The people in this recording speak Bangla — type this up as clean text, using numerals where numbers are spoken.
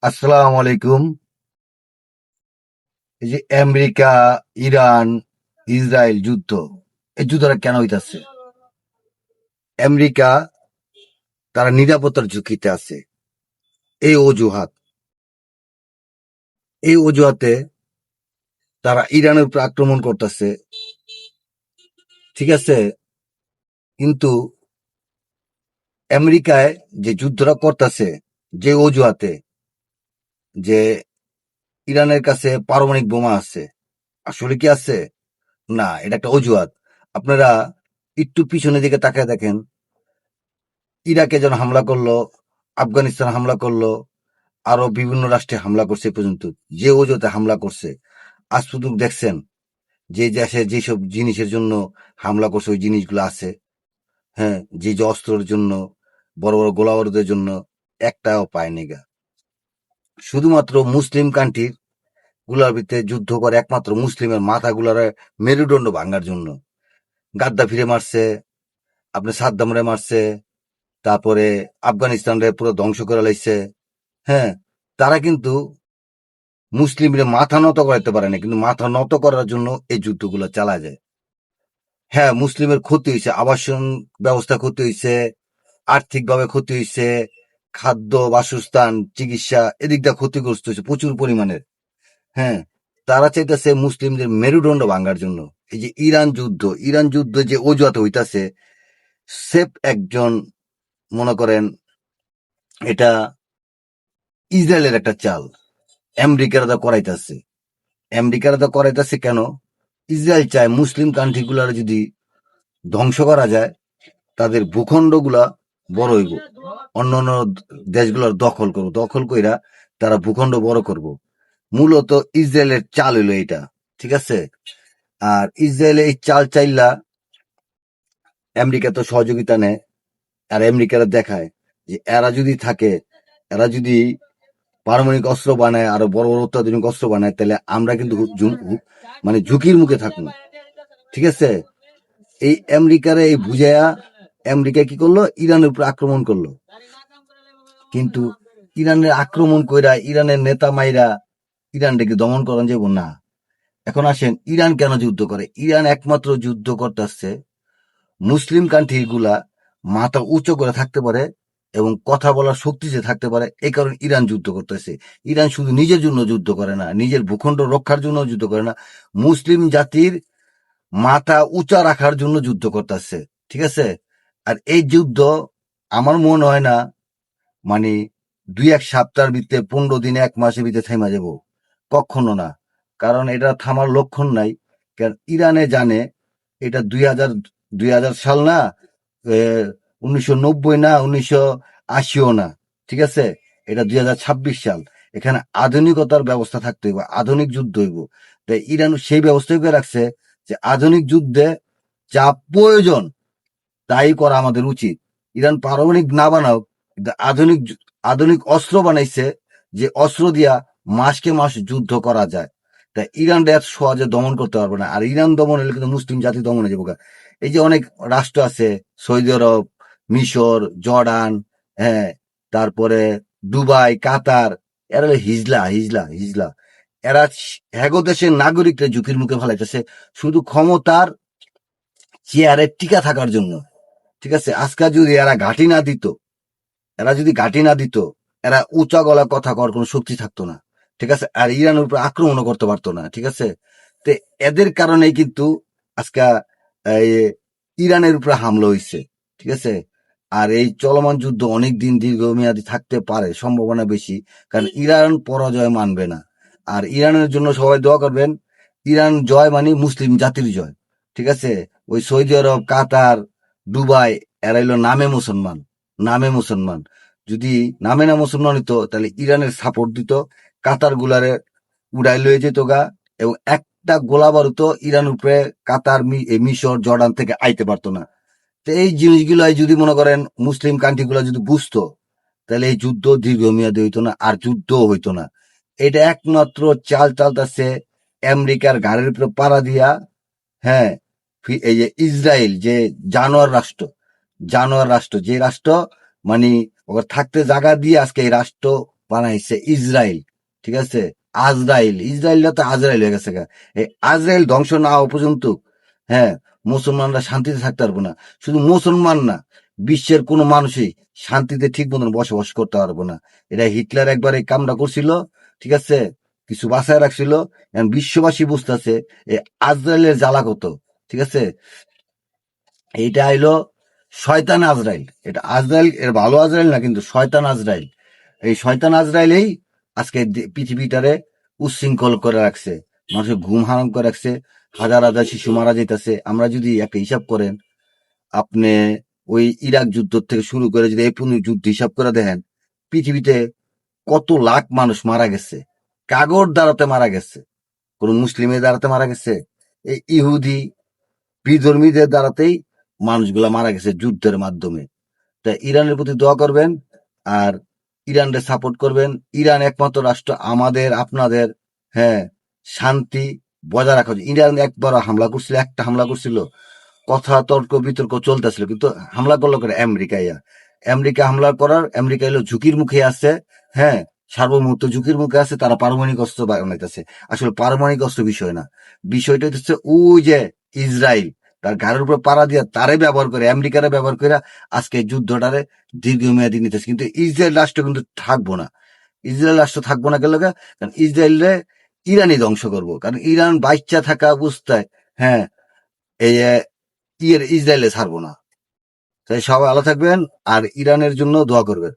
আসসালামু আলাইকুম। এই যে আমেরিকা, ইরান, ইসরায়েল যুদ্ধ, এই যুদ্ধটা কেন হইতাছে? আমেরিকা তারা নিরাপত্তার ঝুঁকিতে আছে। এই অজুহাত, এই অজুহাতে তারা ইরানের উপর আক্রমণ করতেছে। ঠিক আছে, কিন্তু আমেরিকায় যে যুদ্ধটা করতেছে, যে অজুহাতে যে ইরানের কাছে পারমাণবিক বোমা আছে, আসলে কি আছে? না, এটা একটা অজুহাত। আপনারা একটু পিছনের দিকে তাকায় দেখেন, ইরাকে যখন হামলা করলো, আফগানিস্তান হামলা করলো, আরো বিভিন্ন রাষ্ট্রে হামলা করছে এ পর্যন্ত। যে অজুহাতে হামলা করছে, আজ পর্যন্ত দেখছেন যে দেশে যেসব জিনিসের জন্য হামলা করছে ওই জিনিসগুলো আছে? হ্যাঁ, যে যে অস্ত্রের জন্য, বড় বড় গোলাবারুদের জন্য একটাও পায়নি গা। শুধুমাত্র মুসলিম কান্ট্রির গুলার ভিতরে যুদ্ধ করে একমাত্র মুসলিমের মাথাগুলার মেরুদণ্ড ভাঙার জন্য। গাদ্দাফিরে মারছে, আপনি সাদ্দামরে মারছে, তারপরে আফগানিস্তানরে পুরো ধ্বংস করে লাইছে। হ্যাঁ, তারা কিন্তু মুসলিমরা মাথা নত করাইতে পারে না, কিন্তু মাথা নত করার জন্য এই যুদ্ধগুলো চালা যায়। হ্যাঁ, মুসলিমের ক্ষতি হয়েছে, আবাসন ব্যবস্থা ক্ষতি হয়েছে, আর্থিকভাবে ক্ষতি হয়েছে, খাদ্য, বাসস্থান, চিকিৎসা এদিক দিয়ে ক্ষতিগ্রস্ত হয়েছে প্রচুর পরিমাণের। হ্যাঁ, তারা চাইতেছে মুসলিমদের মেরুদণ্ড ভাঙার জন্য। এই যে ইরান যুদ্ধ যে অজুহাতে হইতাছে, সেফ একজন মনে করেন এটা ইসরায়েলের একটা চাল। আমেরিকারা করাইতেছে। আমেরিকারা করাইতেছে কেন? ইসরায়েল চায় মুসলিম কান্ট্রিগুলার যদি ধ্বংস করা যায়, তাদের ভূখণ্ডগুলা বড় হইব, অন্য অন্য দেশগুলোর দখল কইরা তারা ভূখণ্ড বড় করব। মূলত ইসরায়েলের চাল হইলো এটা। ঠিক আছে, আর ইসরায়েলে এই চাল চাইলা আমেরিকা তো সহযোগিতা নেয়, আর আমেরিকারা দেখায় যে এরা যদি থাকে, এরা যদি পারমাণবিক অস্ত্র বানায়, আরো বড় বড় অত্যাধুনিক অস্ত্র বানায়, তাহলে আমরা কিন্তু মানে ঝুঁকির মুখে থাকবো। ঠিক আছে, এই আমেরিকারে এই বুঝাইয়া আমেরিকা কি করলো? ইরানের উপর আক্রমণ করলো। কিন্তু ইরানের আক্রমণ কইরা ইরানের নেতা মাইরা ইরানটাকে দমন করা যাবো না। এখন আসেন, ইরান কেন যুদ্ধ করে? ইরান একমাত্র যুদ্ধ করতেছে মুসলিম কান্ট্রি গুলা মাথা উঁচু করে থাকতে পারে এবং কথা বলার শক্তি যে থাকতে পারে, এই কারণে ইরান যুদ্ধ করতেছে। ইরান শুধু নিজের জন্য যুদ্ধ করে না, নিজের ভূখণ্ড রক্ষার জন্য যুদ্ধ করে না, মুসলিম জাতির মাথা উঁচা রাখার জন্য যুদ্ধ করতেছে। ঠিক আছে, আর এই যুদ্ধ আমার মনে হয় না মানে 2-1 সপ্তাহের ভিতরে, 15 দিনে, 1 মাসের ভিতরে থেমা যাব, কখনো না। কারণ এটা থামার লক্ষণ নাই। কারণ ইরানে জানে এটা 2000 সাল না, 1990 না, 1980ও না। ঠিক আছে, এটা 2026 সাল। এখানে আধুনিকতার ব্যবস্থা থাকতে হইব, আধুনিক যুদ্ধ হইব। তাই ইরান সেই ব্যবস্থা করে রাখছে যে আধুনিক যুদ্ধে যা প্রয়োজন তাই করা আমাদের উচিত। ইরান পারমাণবিক না বানাও, আধুনিক আধুনিক অস্ত্র বানাইছে, যে অস্ত্র দিয়া মাসকে মাস যুদ্ধ করা যায়। তাই ইরান এত সহজে দমন করতে পারবে না। আর ইরান দমন হলে কিন্তু মুসলিম জাতি দমন হয়ে যাবে। এই যে অনেক রাষ্ট্র আছে, সৌদি আরব, মিশর, জর্ডান, হ্যাঁ, তারপরে দুবাই, কাতার, এরা হলো হিজলা হিজলা হিজলা। এরা হ্যাগো দেশের নাগরিকরা ঝুঁকির মুখে ফেলাইতেছে শুধু ক্ষমতার চেয়ারে টিকা থাকার জন্য। ঠিক আছে, আজকাল যদি এরা ঘাঁটি না দিত, এরা উঁচা গলা কথা কর কোনো শক্তি থাকতো না। ঠিক আছে, আর ইরানের উপর আক্রমণও করতে পারতো না। ঠিক আছে, তো এদের কারণেই কিন্তু আজকে ইরানের উপরে হামলা হয়েছে। ঠিক আছে, আর এই চলমান যুদ্ধ অনেক দিন দীর্ঘমেয়াদী থাকতে পারে, সম্ভাবনা বেশি, কারণ ইরান পরাজয় মানবে না। আর ইরানের জন্য সবাই দোয়া করবেন। ইরান জয় মানে মুসলিম জাতির জয়। ঠিক আছে, ওই সৌদি আরব, কাতার, দুবাই, এরা হইলো নামে মুসলমান, নামে মুসলমান। যদি নামে না মুসলমান হইতো, তাহলে ইরানের সাপোর্ট দিত, কাতার গুলারে উড়াই লয়ে যেত গা, এবং একটা গোলা বারুদ ইরান উপরে কাতার, মিশর, জর্ডান থেকে আইতে পারতো না। তো এই জিনিসগুলাই যদি মনে করেন মুসলিম কান্ট্রি গুলা যদি বুঝতো, তাহলে এই যুদ্ধ দীর্ঘমেয়াদী হইতো না, আর যুদ্ধও হইতো না। এটা একমাত্র চাল চালতাছে আমেরিকার ঘাড়ের উপরে পাড়া দিয়া। হ্যাঁ, এই যে ইসরায়েল যে জানোয়ার রাষ্ট্র, যে রাষ্ট্র মানে ওর থাকতে জায়গা দিয়ে আজকে এই রাষ্ট্র বানাইছে ইসরায়েল, ঠিক আছে? ইসরায়েলটা তো আজরাইল হয়ে গেছে গা। এই আজরাইল ধ্বংস না হওয়া পর্যন্ত, হ্যাঁ, মুসলমানরা শান্তিতে থাকতে পারবো না। শুধু মুসলমান না, বিশ্বের কোনো মানুষই শান্তিতে ঠিক মতন বসবাস করতে পারবো না। এটা হিটলার একবার এই কামটা করছিল, ঠিক আছে, কিছু বাঁচায় রাখছিল। এখন বিশ্ববাসী বুঝতেছে এই আজরাইলের জ্বালা কত, ঠিক আছে? এইটা আইলো শয়তান আজরাইল। এটা আজরাইল এর ভালো আজরাইল না, কিন্তু শয়তান আজরাইল। এই শয়তান আজরাইলেই আজকে পৃথিবীটারে উচ্ছৃঙ্খল করে রাখছে, মানুষের ঘুম হারাম করে রাখছে, হাজার হাজার শিশু মারা যাইতেছে। আমরা যদি একটা হিসাব করেন, আপনি ওই ইরাক যুদ্ধ থেকে শুরু করে যদি এই পর্যন্ত যুদ্ধ হিসাব করে দেখেন, পৃথিবীতে কত লাখ মানুষ মারা গেছে, কাগর দ্বারাতে মারা গেছে, কোন মুসলিমের দ্বারাতে মারা গেছে, এই ইহুদি বিধর্মীদের দ্বারাতেই মানুষগুলা মারা গেছে যুদ্ধের মাধ্যমে। তাই ইরানের প্রতি দোয়া করবেন আর ইরানকে সাপোর্ট করবেন। ইরান একমাত্র রাষ্ট্র আমাদের আপনাদের, হ্যাঁ, শান্তি বজায় রাখা উচিত। ইরান একবার হামলা করছিল, একটা হামলা করছিল, কথা তর্ক বিতর্ক চলতেছিল, কিন্তু হামলা করলো করে আমেরিকা হামলা করার, আমেরিকা এলো ঝুঁকির মুখে আছে, হ্যাঁ, সার্বভৌমত্ব ঝুঁকির মুখে আছে, তারা পারমাণবিক অস্ত্র বানাইতেছে। আসলে পারমাণবিক অস্ত্র বিষয় না, বিষয়টা হচ্ছে ওই যে ইসরায়েল তার ঘাড়ের উপর পাড়া দিয়ে তারে ব্যবহার করে, আমেরিকারে ব্যবহার করে আজকে যুদ্ধটারে দীর্ঘমেয়াদী নিতেছে। কিন্তু ইসরায়েল রাষ্ট্র কিন্তু থাকবো না, ইসরায়েল রাষ্ট্র থাকবো না গেল, কারণ ইসরায়েলরে ইরানই ধ্বংস করবো, কারণ ইরান বাচ্চা থাকা অবস্থায়, হ্যাঁ, এই ইসরায়েলে ছাড়বো না। তাই সবাই ভালো থাকবেন আর ইরানের জন্য দোয়া করবেন।